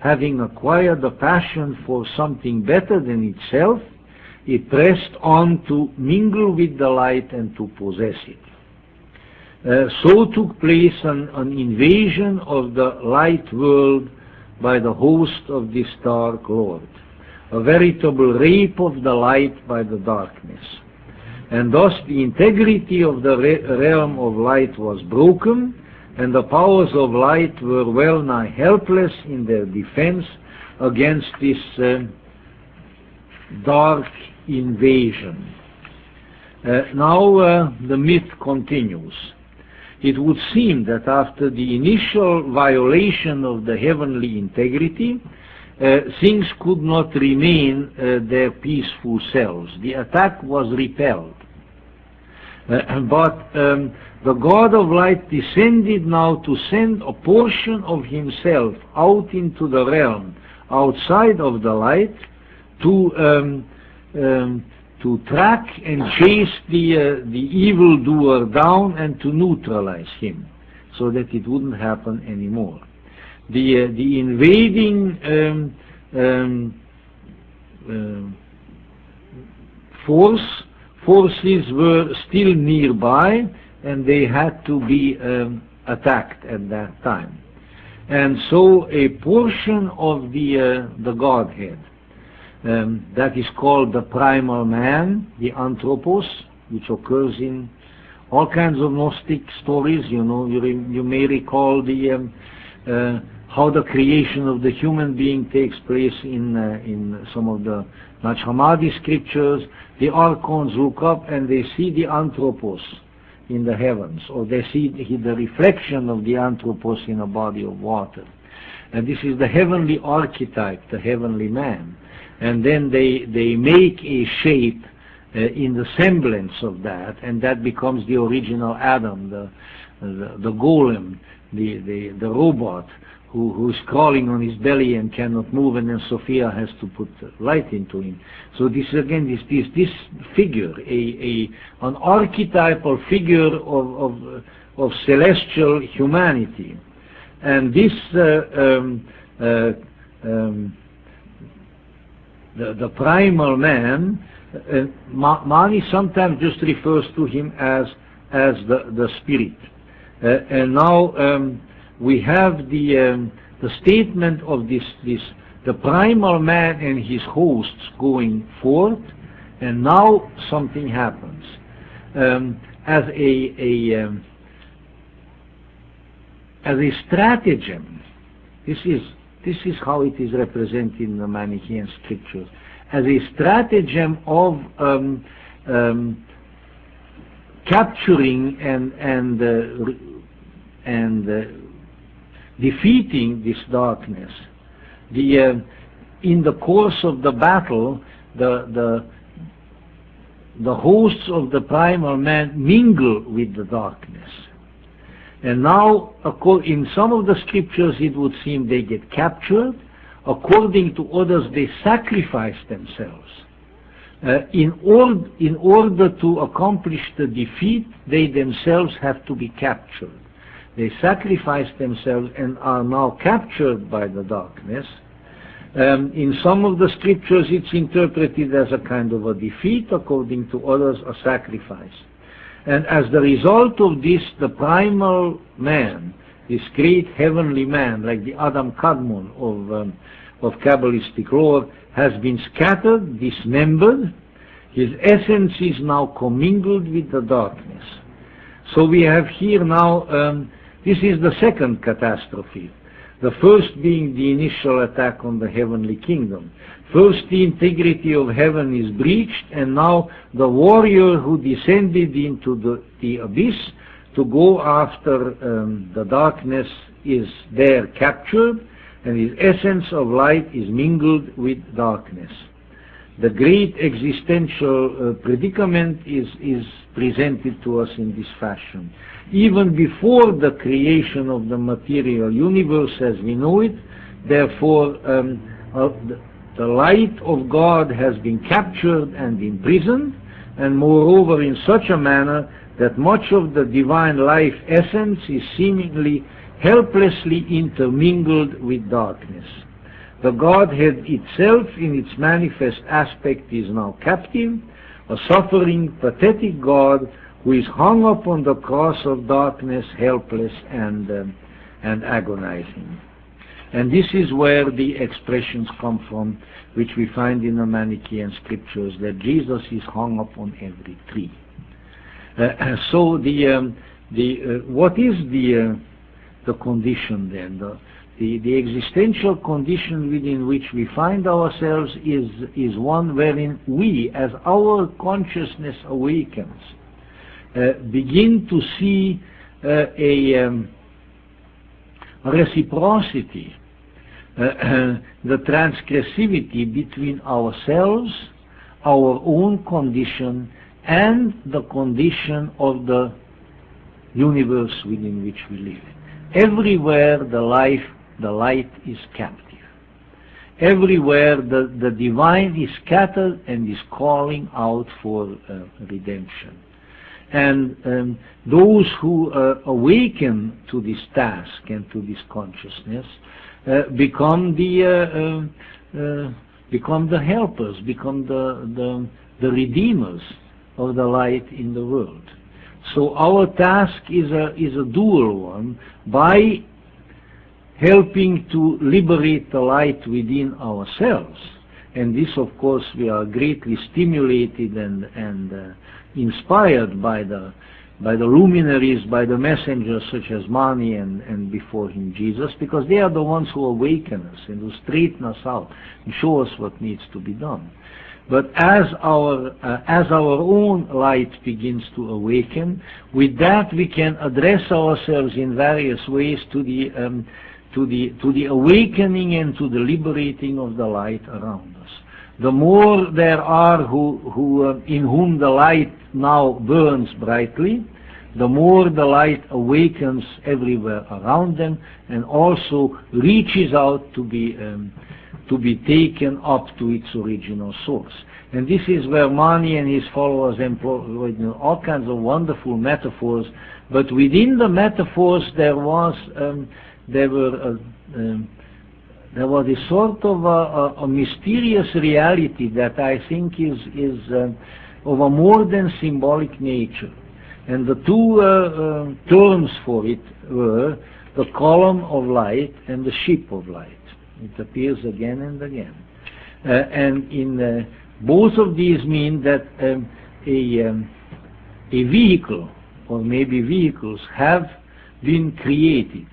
Having acquired a passion for something better than itself, it pressed on to mingle with the light and to possess it. So took place an invasion of the light world by the host of this dark Lord, a veritable rape of the light by the darkness. And thus the integrity of the realm of light was broken, and the powers of light were well nigh helpless in their defense against this dark invasion. Now the myth continues. It would seem that after the initial violation of the heavenly integrity, things could not remain their peaceful selves. The attack was repelled. But the God of light descended now to send a portion of himself out into the realm outside of the light to track and chase the evildoer down and to neutralize him, so that it wouldn't happen anymore. The invading forces were still nearby, and they had to be attacked at that time. And so a portion of the Godhead, that is called the primal man, the anthropos, which occurs in all kinds of Gnostic stories. You know, you may recall the how the creation of the human being takes place in some of the Nag Hammadi scriptures. The archons look up and they see the anthropos in the heavens, or they see the reflection of the anthropos in a body of water. And this is the heavenly archetype, the heavenly man. And then they make a shape in the semblance of that, and that becomes the original Adam, the golem, the robot who's crawling on his belly and cannot move, and then Sophia has to put light into him. So this again is this figure, an archetypal figure of celestial humanity, and this the primal man, Mani sometimes just refers to him as the spirit. And now we have the statement of the primal man and his hosts going forth, and now something happens. As a stratagem, this is how it is represented in the Manichaean scriptures, as a stratagem of capturing and defeating this darkness. In the course of the battle, the hosts of the primal man mingle with the darkness. And now, in some of the scriptures, it would seem they get captured. According to others, they sacrifice themselves. In order to accomplish the defeat, they themselves have to be captured. They sacrifice themselves and are now captured by the darkness. In some of the scriptures, it's interpreted as a kind of a defeat. According to others, a sacrifice. And as the result of this, the primal man, this great heavenly man, like the Adam Kadmon of Kabbalistic lore, has been scattered, dismembered. His essence is now commingled with the darkness. So we have here now, this is the second catastrophe. The first being the initial attack on the heavenly kingdom. First, the integrity of heaven is breached, and now the warrior who descended into the abyss to go after the darkness is there captured, and his essence of light is mingled with darkness. The great existential predicament is presented to us in this fashion. Even before the creation of the material universe as we know it, therefore the light of God has been captured and imprisoned, and moreover in such a manner that much of the divine life essence is seemingly helplessly intermingled with darkness. The Godhead itself in its manifest aspect is now captive, a suffering, pathetic God who is hung up on the cross of darkness, helpless and agonizing. And this is where the expressions come from, which we find in the Manichaean scriptures, that Jesus is hung up on every tree. So what is the condition then? The existential condition within which we find ourselves is one wherein we, as our consciousness awakens, begin to see a reciprocity, the transgressivity between ourselves, our own condition, and the condition of the universe within which we live. Everywhere the light is captive. Everywhere the divine is scattered and is calling out for redemption. And those who awaken to this task and to this consciousness become the helpers, become the redeemers of the light in the world. So our task is a dual one. By helping to liberate the light within ourselves, and this of course we are greatly stimulated and inspired by the luminaries, by the messengers such as Mani and before him Jesus, because they are the ones who awaken us and who straighten us out and show us what needs to be done. But as our own light begins to awaken, with that we can address ourselves in various ways to the awakening and to the liberating of the light around us. The more there are in whom the light now burns brightly, the more the light awakens everywhere around them and also reaches out to be taken up to its original source. And this is where Mani and his followers employed all kinds of wonderful metaphors, but within the metaphors there was a sort of a mysterious reality that I think is of a more than symbolic nature. And the two terms for it were the column of light and the ship of light. It appears again and again. And in both of these mean that a vehicle, or maybe vehicles, have been created.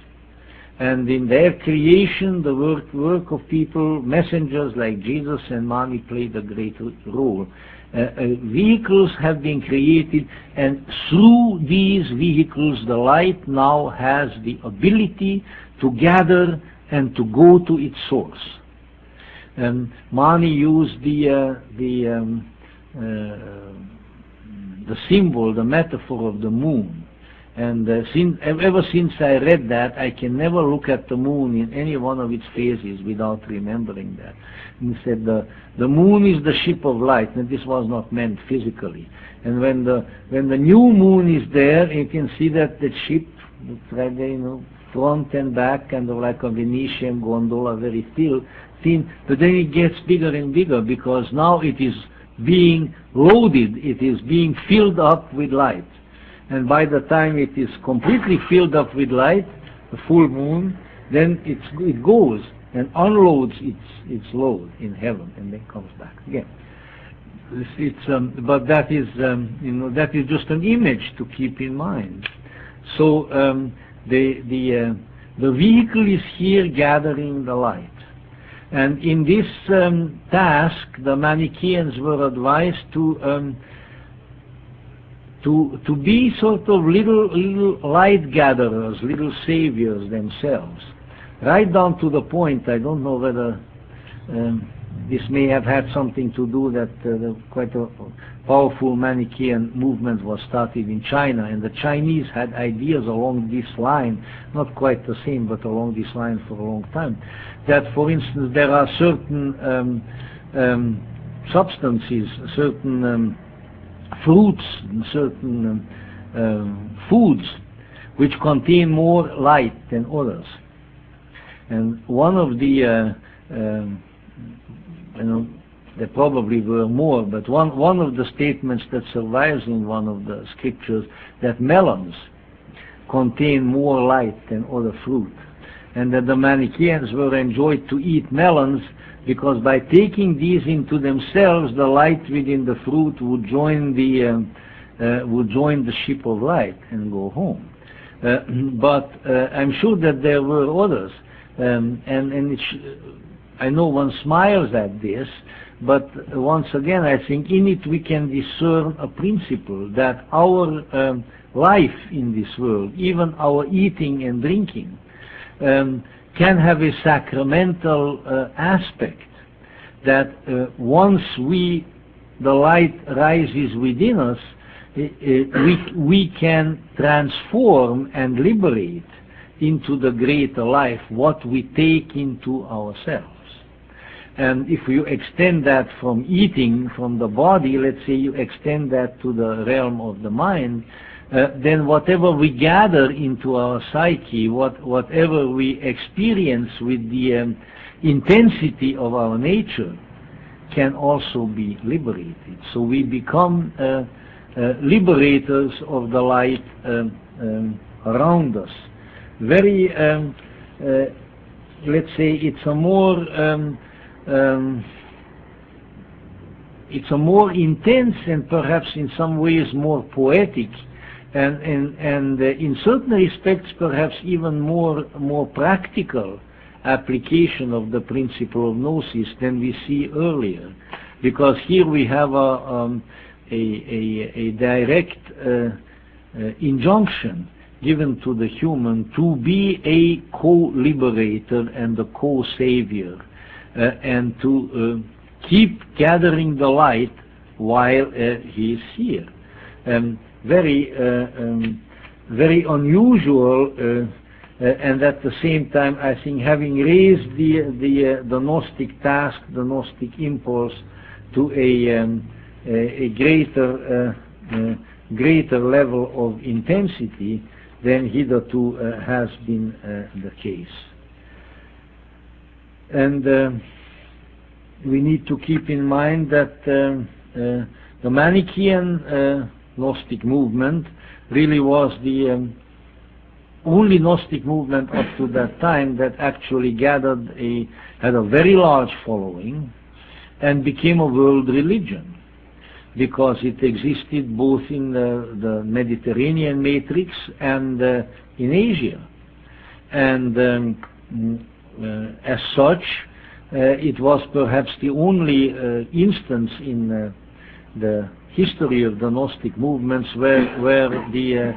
And in their creation, the work of people, messengers like Jesus and Mani played a great role. Vehicles have been created, and through these vehicles the light now has the ability to gather and to go to its source. Mani used the symbol, the metaphor of the moon. And ever since I read that, I can never look at the moon in any one of its phases without remembering that. And he said the moon is the ship of light, and this was not meant physically. And when the new moon is there, you can see that the ship, right there, front and back, kind of like a Venetian gondola, very thin, but then it gets bigger and bigger because now it is being loaded, it is being filled up with light. And by the time it is completely filled up with light, the full moon, then it goes and unloads its load in heaven and then comes back again. But that is that is just an image to keep in mind. So the vehicle is here gathering the light, and in this task, the Manichaeans were advised to be sort of little light gatherers, little saviors themselves, right down to the point. I don't know whether this may have had something to do that quite a powerful Manichaean movement was started in China, and the Chinese had ideas along this line, not quite the same, but along this line for a long time. That, for instance, there are certain substances, certain fruits, certain foods which contain more light than others. And one of the there probably were more, but one of the statements that survives in one of the scriptures, that melons contain more light than other fruit, and that the Manichaeans were enjoyed to eat melons because by taking these into themselves, the light within the fruit would join the ship of light and go home. But I'm sure that there were others, and I know one smiles at this, but once again I think in it we can discern a principle that our life in this world, even our eating and drinking, can have a sacramental aspect, that once the light rises within us, we can transform and liberate into the greater life what we take into ourselves. And if you extend that from eating, from the body, let's say you extend that to the realm of the mind, then whatever we gather into our psyche, whatever we experience with the intensity of our nature, can also be liberated. So we become liberators of the light around us. Very, let's say, it's a more intense and perhaps in some ways more poetic, and in certain respects perhaps even more practical application of the principle of gnosis than we see earlier, because here we have a direct injunction given to the human to be a co-liberator and a co-savior, and to keep gathering the light while he is here. Very unusual, and at the same time, I think, having raised the Gnostic task, the Gnostic impulse to a greater level of intensity than hitherto has been the case. And we need to keep in mind that the Manichaean Gnostic movement really was the only Gnostic movement up to that time that actually had a very large following and became a world religion, because it existed both in the Mediterranean matrix and in Asia. And as such, it was perhaps the only instance in the history of the Gnostic movements where the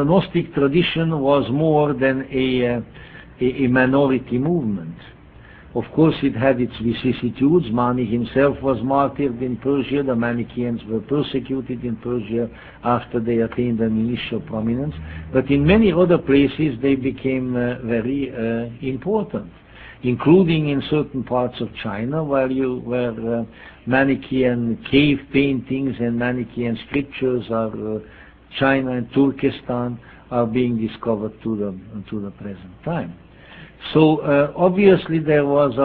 Gnostic tradition was more than a minority movement. Of course, it had its vicissitudes. Mani himself was martyred in Persia. The Manichaeans were persecuted in Persia after they attained an initial prominence. But in many other places, they became very important, including in certain parts of China, where Manichaean cave paintings and Manichaean scriptures are China and Turkestan are being discovered to the present time. So obviously there was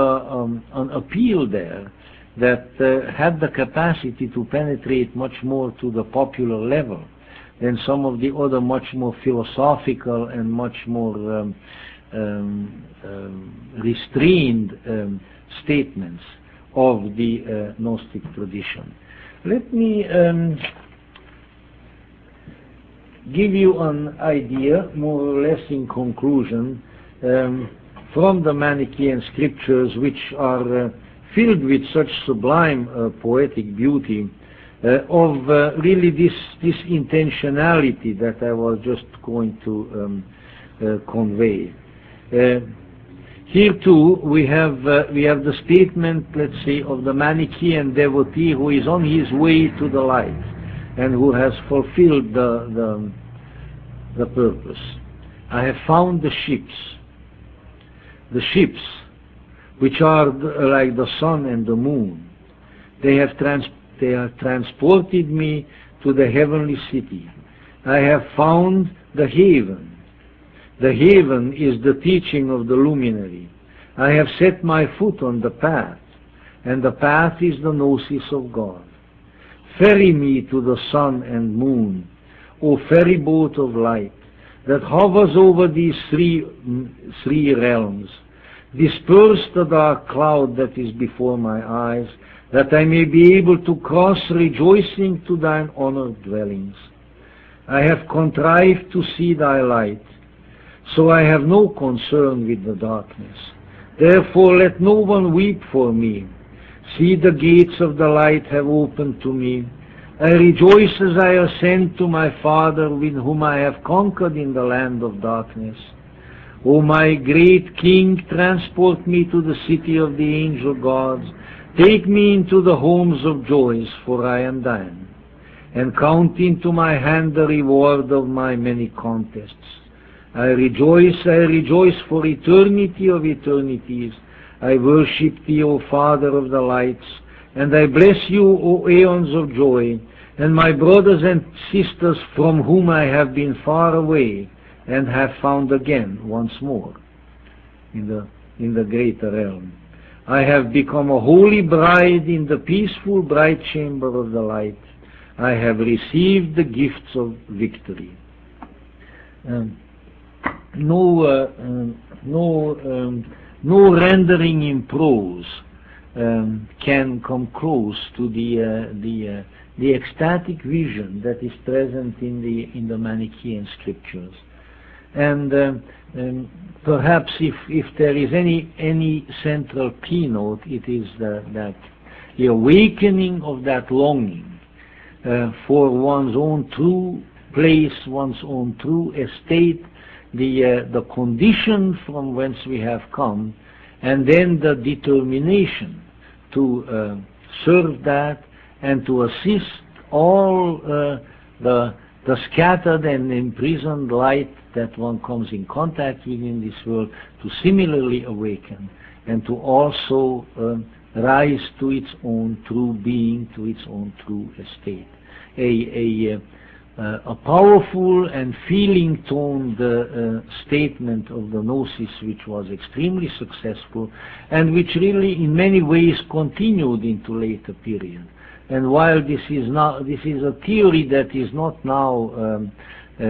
an appeal there that had the capacity to penetrate much more to the popular level than some of the other much more philosophical and much more restrained statements of the Gnostic tradition. Let me give you an idea, more or less in conclusion, from the Manichaean scriptures, which are filled with such sublime poetic beauty, of really this intentionality that I was just going to convey. Here too we have the statement, let's say, of the Manichaean devotee who is on his way to the light and who has fulfilled the purpose. I have found the ships which are like the sun and the moon. They have transported me to the heavenly city. I have found the haven. The haven is the teaching of the luminary. I have set my foot on the path, and the path is the gnosis of God. Ferry me to the sun and moon, O ferry boat of light, that hovers over these three realms. Disperse the dark cloud that is before my eyes, that I may be able to cross rejoicing to thine honored dwellings. I have contrived to see thy light, so I have no concern with the darkness. Therefore let no one weep for me. See, the gates of the light have opened to me. I rejoice as I ascend to my Father, with whom I have conquered in the land of darkness. O my great King, transport me to the city of the angel gods. Take me into the homes of joys, for I am thine. And count into my hand the reward of my many contests. I rejoice for eternity of eternities. I worship thee, O Father of the lights, and I bless you, O aeons of joy, and my brothers and sisters from whom I have been far away, and have found again once more in the greater realm. I have become a holy bride in the peaceful bright chamber of the light. I have received the gifts of victory. No rendering in prose can come close to the ecstatic vision that is present in the Manichaean scriptures. And perhaps if there is any central keynote, it is that the awakening of that longing for one's own true place, one's own true estate, the condition from whence we have come, and then the determination to serve that and to assist all the scattered and imprisoned light that one comes in contact with in this world, to similarly awaken and to also rise to its own true being, to its own true estate. A powerful and feeling-toned statement of the Gnosis, which was extremely successful and which really in many ways continued into later period. And while this is a theory that is not now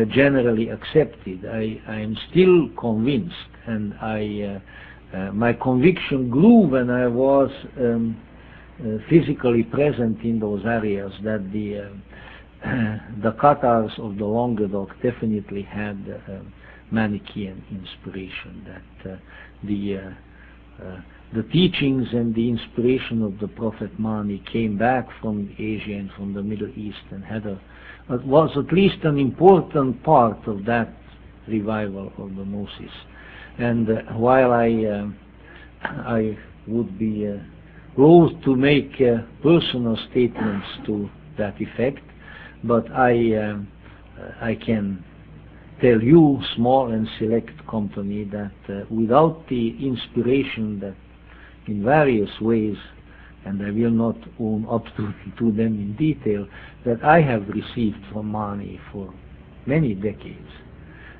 generally accepted, I am still convinced, and my conviction grew when I was physically present in those areas, that the Cathars of the Languedoc definitely had Manichaean inspiration, that the teachings and the inspiration of the Prophet Mani came back from Asia and from the Middle East, and was at least an important part of that revival of the Gnosis. And while I would be loath to make personal statements to that effect, but I can tell you, small and select company, that without the inspiration that in various ways, and I will not own up to them in detail, that I have received from Mani for many decades,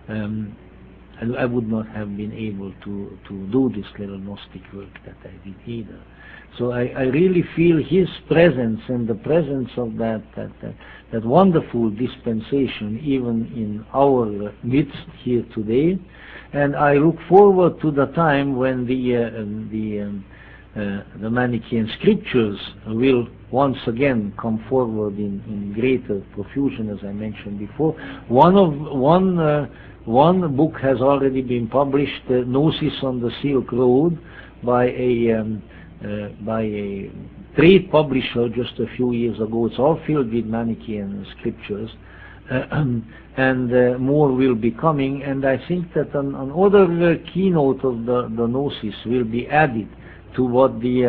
I would not have been able to do this little Gnostic work that I did either. So I really feel his presence and the presence of that wonderful dispensation even in our midst here today, and I look forward to the time when the Manichaean scriptures will once again come forward in greater profusion, as I mentioned before. One book has already been published, Gnosis on the Silk Road, by a trade publisher just a few years ago. It's all filled with Manichaean scriptures, and more will be coming. And I think that another keynote of the Gnosis will be added to what the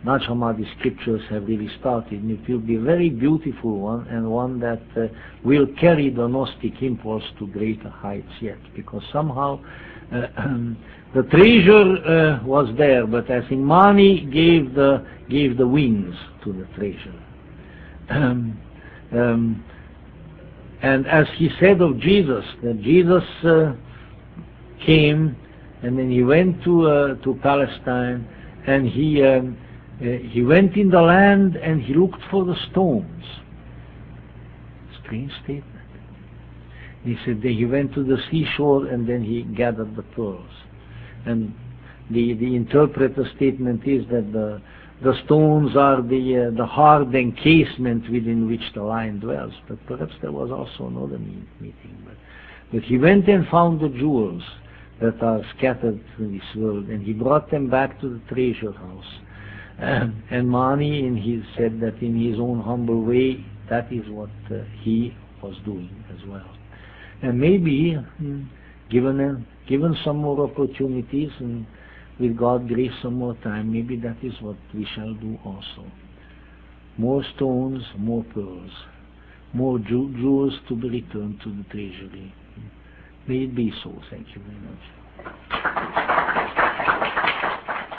Nag Hammadi scriptures have really started. And it will be a very beautiful one, and one that will carry the Gnostic impulse to greater heights yet, because somehow the treasure was there, but I think Mani gave the wings to the treasure. And as he said of Jesus, that Jesus came And then he went to Palestine, and he went in the land and he looked for the stones. Strange statement. He said that he went to the seashore and then he gathered the pearls. And the interpreter statement is that the stones are the hard encasement within which the lion dwells. But perhaps there was also another meeting. But he went and found the jewels that are scattered through this world, and he brought them back to the treasure house. And Mani, said that in his own humble way, that is what he was doing as well. And maybe, given some more opportunities, and with God's grace some more time, maybe that is what we shall do also. More stones, more pearls, more jewels to be returned to the treasury. May it be so. Thank you very much.